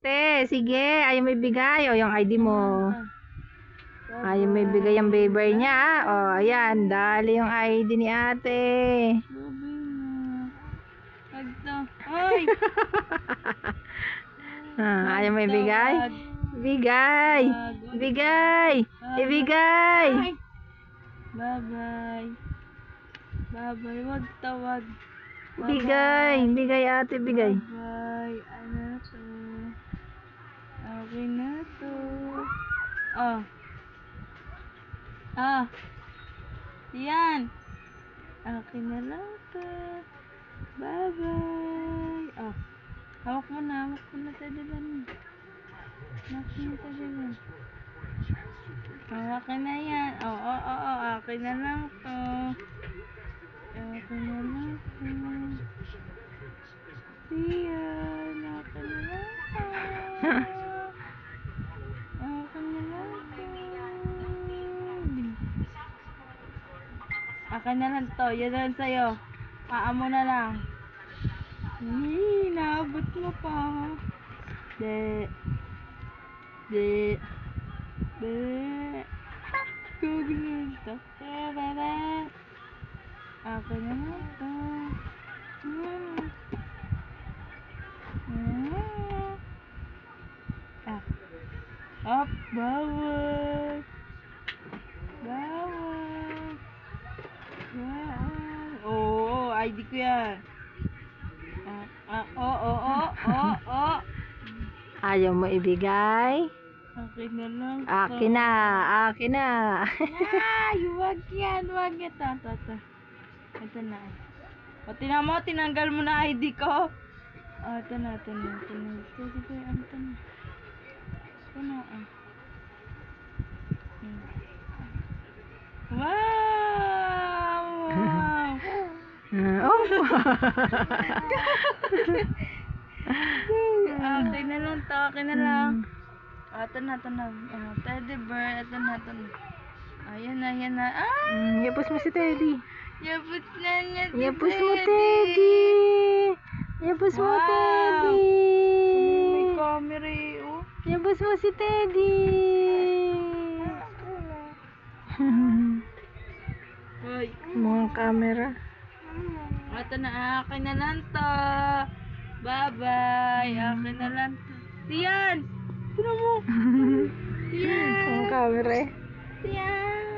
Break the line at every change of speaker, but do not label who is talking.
ate. Sige, ayaw may bigay. O, yung ID mo. Ayaw may bigay ang baby niya. O, ayan. Dali yung ID ni ate.
Ay!
Ayaw may bigay. Bigay. Bigay. Ibigay.
Bye-bye. Bye-bye. Wag tawag.
Bigay. Bigay ate, bigay.
Bye. Ano to? Okay na to. Oh. Ah. Yan. Okay na lang to. Bye-bye. Oh. Hawak mo na. Hawak mo na tayo dilan. Hawak mo tayo dilan. Okay na yan. Oo. Okay na lang to. Okay na lang to. Yan. Okay na lang to. Okay na lang to. Okay na lang to. Yan lang sa'yo. Paa mo na lang. Naabot mo pa. De. Gugulun to. Bebe. Okay na lang to. Up, bawal. Bawal. Oo, ID ko yan.
Ayaw mo ibigay.
Akin na lang.
Akin na. Akin na.
Ay, wag yan. Wag ito. Ito na. O, tinan mo, tinanggal mo na ID ko. Oh, ito na. Ito na. Ito na. Ito na. Wow!
Oh.
Okay na lang to. Okay na lang. Ito na. Teddy bear. Ito na. Ayan na. Ah!
Yapos mo si Teddy.
Yapos na niya si
Yapos mo, Teddy. Yapos mo, Teddy.
May camera eh, oh.
Yapos mo si Teddy.
Hoy.
Mga camera.
Ito na. Akin na lang to. Bye-bye. Akin na lang to. Tiyan! Sino mo? Tiyan!
Mga camera eh.
Tiyan!